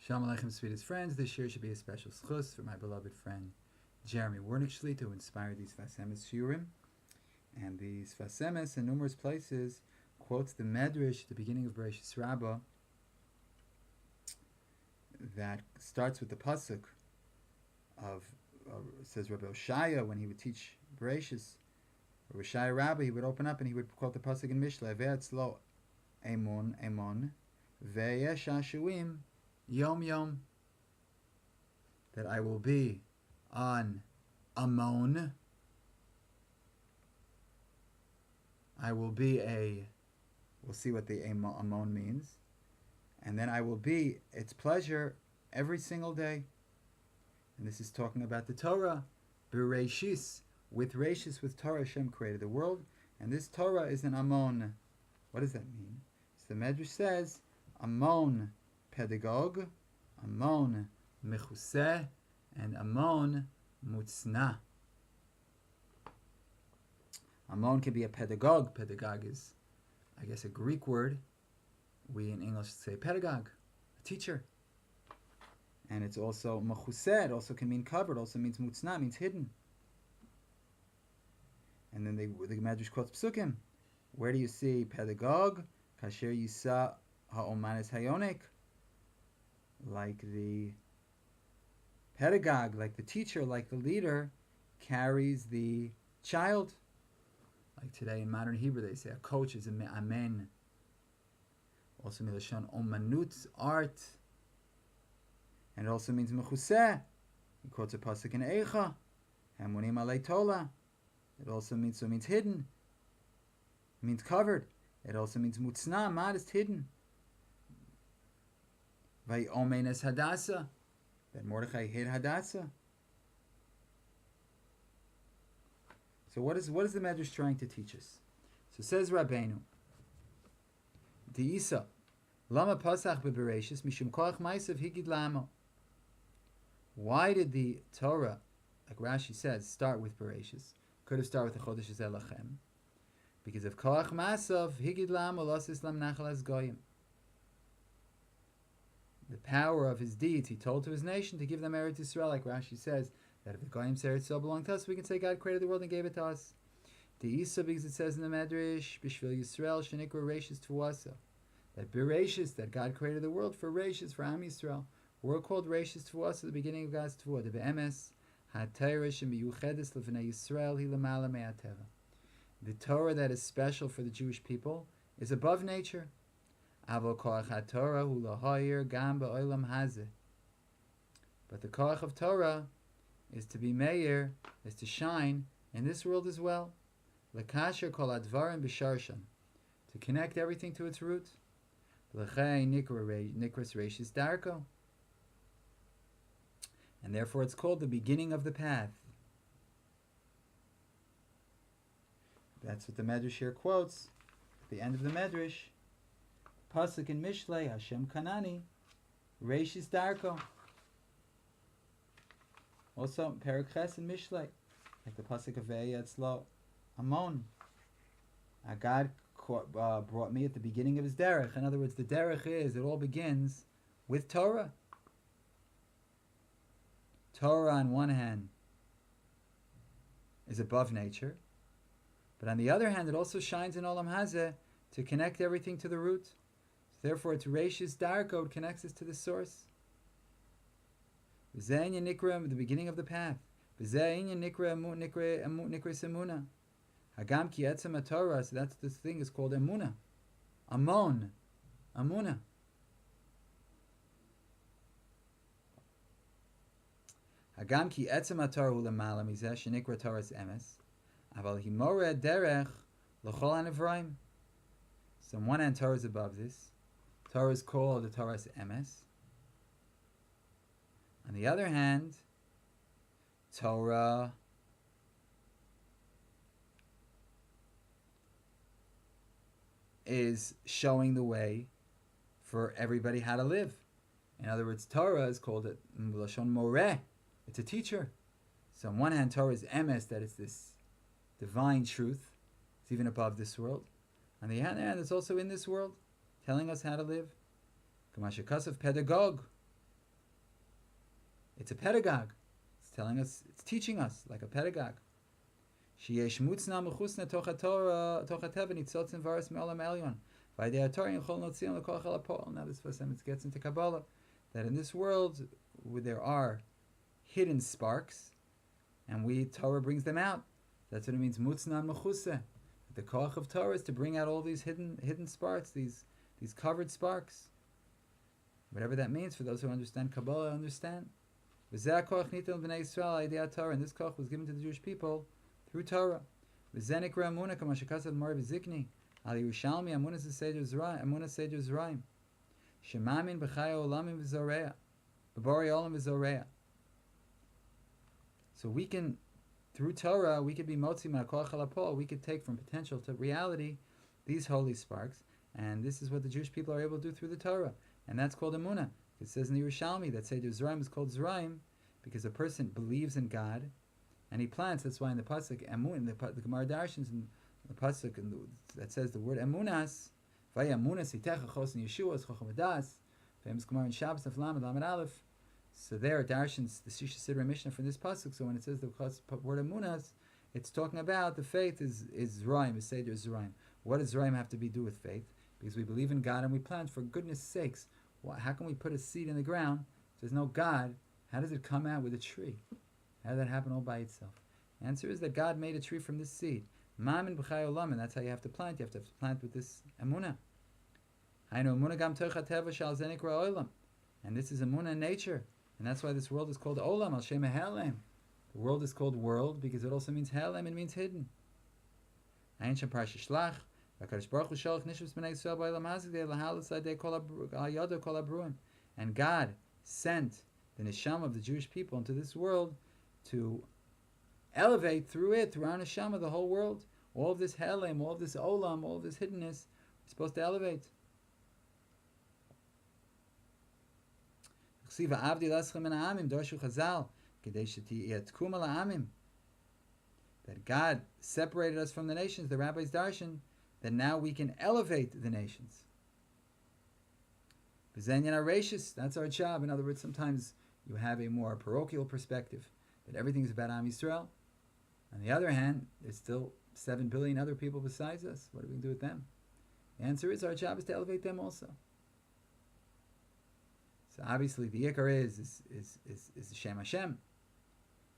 Shalom Aleichem, sweetest friends. This year should be a special schus for my beloved friend Jeremy Wernick to inspire these Sfas shiurim. And the Sfas in numerous places quotes the Medrash at the beginning of Breishis Rabbah that starts with the pasuk of says Rabbi Oshaya when he would teach Breishis. Rabbi Oshaya Rabbi, he would open up and he would quote the pasuk in Mishlei, Ve'atzlo Emon Ve'yesh Hashuim Yom Yom, that I will be on Amon. I will be we'll see what the Amon means. And then I will be its pleasure every single day. And this is talking about the Torah. Breishis, with Torah, Hashem created the world. And this Torah is an Amon. What does that mean? So the Medrash says, Amon pedagog, Amon mechuseh, and Amon mutzna. Amon can be a pedagogue. Pedagogue is, I guess, a Greek word. We in English say pedagogue, a teacher. And it's also mechuseh, it also can mean covered, also means mutzna, means hidden. And then the Medrash quotes psukim. Where do you see pedagogue? Kasher yisa ha'omanes hayonik. Like the pedagogue, like the teacher, like the leader, carries the child. Like today in modern Hebrew, they say a coach is a amen. Also milashon omanut, art. And it also means mechuseh. He quotes a pasuk in Eicha, hamunim alei tola. It also means hidden. It means covered. It also means mutzna, modest, hidden. Vayomenes Hadassah, that Mordechai hid Hadassah. So what is the Medrash trying to teach us? So says Rabbeinu, Deisa, Lama Pasach beBereishis Mishum Koach Maisav Higid Lamo. Why did the Torah, like Rashi says, start with Breishis? Could have started with the Chodesh Zelachem. Because of Koach Masav Higid Lamo Los Islam Nachal Az Goyim. The power of his deeds, he told to his nation to give them Eretz Yisrael, like Rashi says, that if the Goyim say Eretz Yisrael belonged to us, we can say God created the world and gave it to us. The Isa, because it says in the Medrash, Bishvil Yisrael, Shenikra Reishis Tuasa, that Breishis, that God created the world for Reishis, for Am Yisrael. We're called Reishis Tuasa at the beginning of God's Tuah. The Emes, HaTeirah Shemiyuchedes Lefnei Yisrael, Hi Lamala Me'ateva. The Torah that is special for the Jewish people is above nature. But the koach of Torah is to be meir, is to shine in this world as well. To connect everything to its root. And therefore it's called the beginning of the path. That's what the Medrash here quotes at the end of the Medrash. Pasuk in Mishlei, Hashem Kanani, Reishis Darko. Also, Perek Ches in Mishlei, like the Pasuk of Ve'etzlo Amon. God brought me at the beginning of his derech. In other words, the derech is, it all begins with Torah. Torah on one hand is above nature, but on the other hand, it also shines in Olam Hazeh to connect everything to the root. Therefore, it's Reishis Darko, it connects us to the source. V'zein Nikra, the beginning of the path. V'zein Nikra Semuna. Hagam ki etzem Torah, so that's this thing is called Emuna. Amon. Amuna. Hagam ki etzem Torah hu lemala mizeh shenikra Torah's Emes. Aval himore derech l'chol hanevraim. So on one hand, Torah is above this. Torah is called the Torah's Emes. On the other hand, Torah is showing the way for everybody how to live. In other words, Torah is called it Lashon Moreh. It's a teacher. So on one hand, Torah is Emes, that it's this divine truth. It's even above this world. On the other hand, it's also in this world, telling us how to live. Kamashakasav pedagogue. It's a pedagogue. It's telling us, it's teaching us like a pedagogue. Sheyesh mutzna mechusna tocha Torah tocha teva nitzotzim varas me'olam elyon. V'ayidei haTorah yinchol notzion l'kol chal ha'po'al. Now this Sfas Emes gets into Kabbalah, that in this world where there are hidden sparks, and Torah brings them out. That's what it means, mutzna mechusna. The koach of Torah is to bring out all these hidden sparks, these covered sparks. Whatever that means, for those who understand Kabbalah, understand. And this koach was given to the Jewish people through Torah. Shemamin b'chaya olamim v'zoreya, b'borei olam v'zoreya. So we can, through Torah, we could be motzi ma'koach halapol. We could take from potential to reality these holy sparks, and this is what the Jewish people are able to do through the Torah, and that's called emunah. It says in the Yerushalmi that Seder Zeraim is called Zeraim because a person believes in God and he plants. That's why in the pasuk emun, the Gemara darshans in the pasuk that says the word emunas, vayamunas itecha chos in Yeshua chochem adas, famous Gemara in Shabbos of Lamed Aleph. So there, darshans the Shisha Sidra Mishnah from this pasuk. So when it says the word emunas, it's talking about the faith is Zeraim, is Seder Zeraim. What does Zeraim have to do with faith? Because we believe in God and we plant. For goodness sakes, how can we put a seed in the ground? If there's no God, how does it come out with a tree? How did that happen all by itself? The answer is that God made a tree from this seed. Mamin b'chai olam, and that's how you have to plant. You have to plant with this emunah. And this is emunah in nature. And that's why this world is called olam, al shem ha'elem. The world is called world because it also means ha'elem, it means hidden. Ancient Parsha Shlach, and God sent the neshama of the Jewish people into this world to elevate through our neshama, the whole world. All of this helem, all of this olam, all of this hiddenness is supposed to elevate. That God separated us from the nations, the rabbis darshan, that now we can elevate the nations. Breishis, that's our job. In other words, sometimes you have a more parochial perspective, that everything is about Am Yisrael. On the other hand, there's still 7 billion other people besides us. What are we going to do with them? The answer is our job is to elevate them also. So obviously the Ikar is Shem Hashem.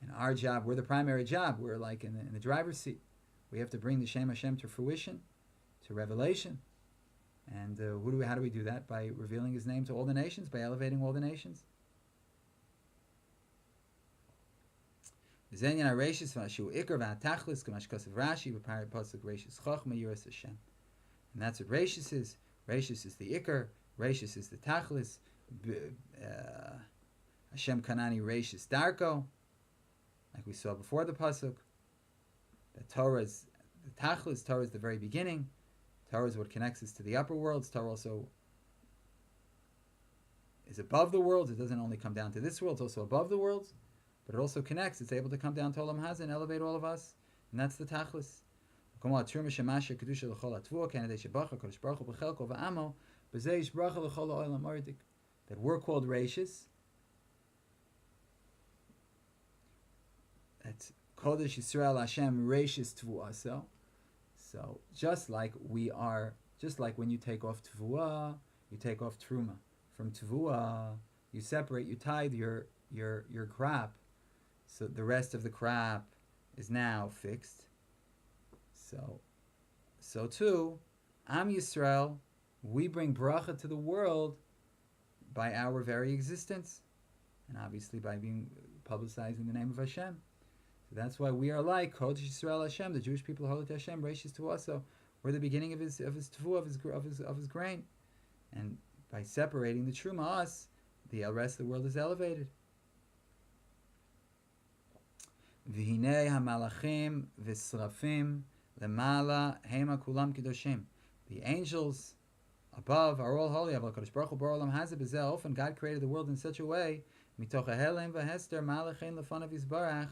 And our job, we're the primary job. We're like in the driver's seat. We have to bring the Shem Hashem to fruition, to revelation. And how do we do that? By revealing His name to all the nations, by elevating all the nations. And that's what Breishis is. Breishis is the Ikar. Breishis is the Tachlis. Hashem Kanani Breishis Darko. Like we saw before the pasuk, that Torah is the Tachlis. Torah is the very beginning. Torah is what connects us to the upper worlds. Torah also is above the worlds. It doesn't only come down to this world, it's also above the worlds, but it also connects. It's able to come down to Olam Hazeh and elevate all of us, and that's the Tachlis. That we're called Breishis. That's Kodesh Yisrael Hashem Breishis Tvuaso. So just like when you take off Tvua, you take off Truma. From Tvua, you separate, you tithe your crop. So the rest of the crop is now fixed. So too, Am Yisrael, we bring bracha to the world by our very existence, and obviously by publicizing the name of Hashem. So that's why we are like Kodesh Yisrael Hashem, the Jewish people holy to Hashem, Breishis to us. So we're the beginning of his tevuah, of his grain, and by separating the truma us, the rest of the world is elevated. V'hinei hamalachim v'srafim lemala hema kulam kedoshim. The angels above are all holy. Avol Kodesh Baruch Hu Bor Olam Hazeh b'zeh ofen. God created the world in such a way. Mitoch hahelem v'hester malachein lefanav yisbarach.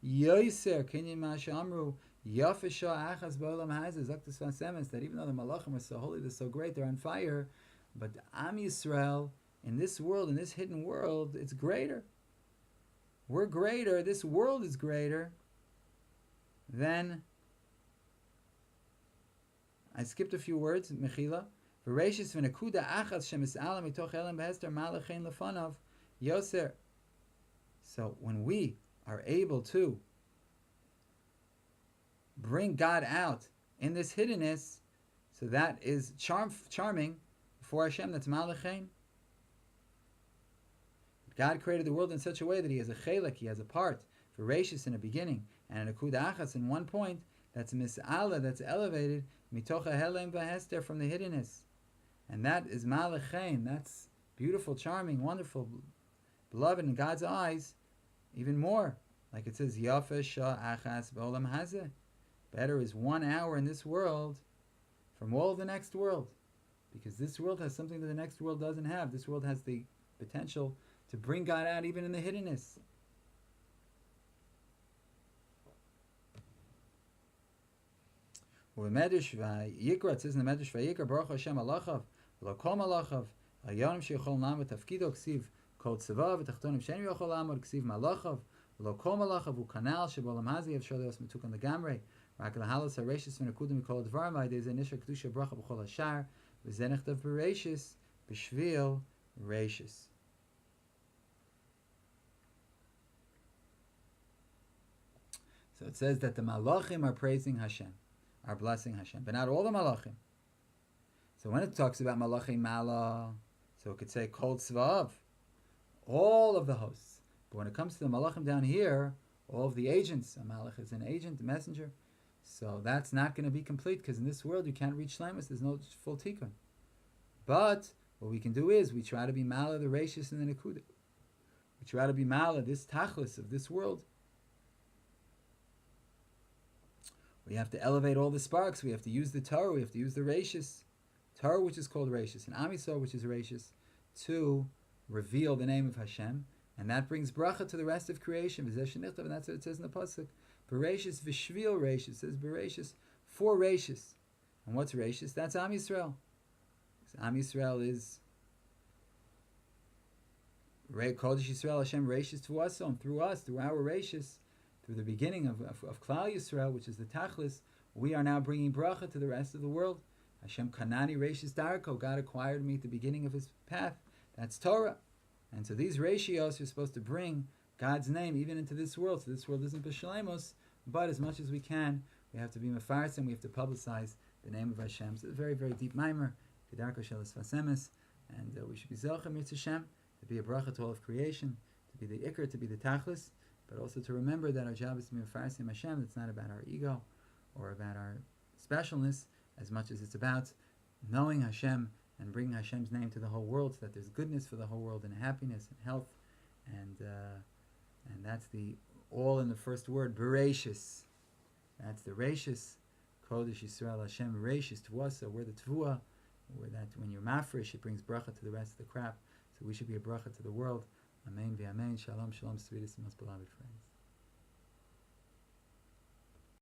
Yoiser kinyan ma'ashamru yafisha achas ba'olam hazeh zok the Sfas Emes, that even though the malachim are so holy, they're so great, they're on fire, but Am Yisrael in this world, in this hidden world, it's greater. we're greater, this world is greater than, I skipped a few words, Mechila. Breishis v'nekuda achas shemis'ala mitoch elam behester malachein lefanav yoser. So when we are able to bring God out in this hiddenness, so that is charming for Hashem, that's malachein. God created the world in such a way that He has a chelek, He has a part, for Breishis in the beginning, and a nekuda achas in one point, that's mis'ala, that's elevated, mitoch helem behester, from the hiddenness. And that is malachein, that's beautiful, charming, wonderful, beloved in God's eyes, even more. Like it says, Yafa shah achas b'olam hazeh. Better is 1 hour in this world from all of the next world. Because this world has something that the next world doesn't have. This world has the potential to bring God out even in the hiddenness. Medrash Vayikra, it says in the Medrash Vayikra, Baruch Hashem alachav, v'lo kol malachav, hayonim sheyachol lamod tafkido ksiv kol tzavav v'tachtonim she'en yochol lamod ksiv malachav, v'lo kol malachav u'kanal sheb'olam hazi av shalios metukan legamrei, rak lahalos hareishis v'nekudim mikol advarim v'ayidei zeh nishar kedusha bracha b'chol hashar v'zeh nechtav Breishis b'shvil Breishis. So it says that the malachim are praising Hashem, are blessing Hashem, but not all the malachim. So when it talks about malachim mala, so it could say kol tzvav, all of the hosts. But when it comes to the malachim down here, all of the agents, a malach is an agent, a messenger, so that's not going to be complete, because in this world you can't reach shlemus, there's no full tikkun. But what we can do is we try to be mala the Breishis and the nekuda. We try to be mala this tachlis of this world. We have to elevate all the sparks. We have to use the Torah. We have to use the Breishis. Torah, which is called Breishis, and Am Yisrael, which is Breishis, to reveal the name of Hashem. And that brings bracha to the rest of creation. And that's what it says in the Pasuk. Breishis v'shvil Breishis. It says Breishis for Breishis. And what's Breishis? That's Am Yisrael. Am Yisrael is Kodesh Yisrael Hashem Breishis to us, through us, through our Breishis. Through the beginning of Klal Yisrael, which is the Tachlis, we are now bringing bracha to the rest of the world. Hashem Kanani Reishis Darko, God acquired me at the beginning of His path. That's Torah. And so these ratios are supposed to bring God's name even into this world. So this world isn't B'Shalemos, but as much as we can, we have to be Mefarsim, and we have to publicize the name of Hashem. So it's a very, very deep mimer, Kedarko Shel Sfas Emes, and we should be Zelchem Yitz Hashem, to be a bracha to all of creation, to be the Iker, to be the Tachlis, but also to remember that our job is to be Mefarsim Hashem. It's not about our ego or about our specialness as much as it's about knowing Hashem and bringing Hashem's name to the whole world, so that there's goodness for the whole world and happiness and health, and that's the all in the first word, Breishis. That's the Breishis, Kodesh Yisrael Hashem Breishis to us. So we're the Tvua, where that when you're mafresh, it brings bracha to the rest of the crap. So we should be a bracha to the world. Amen v'amen. Shalom, shalom, sweetest and most beloved friends.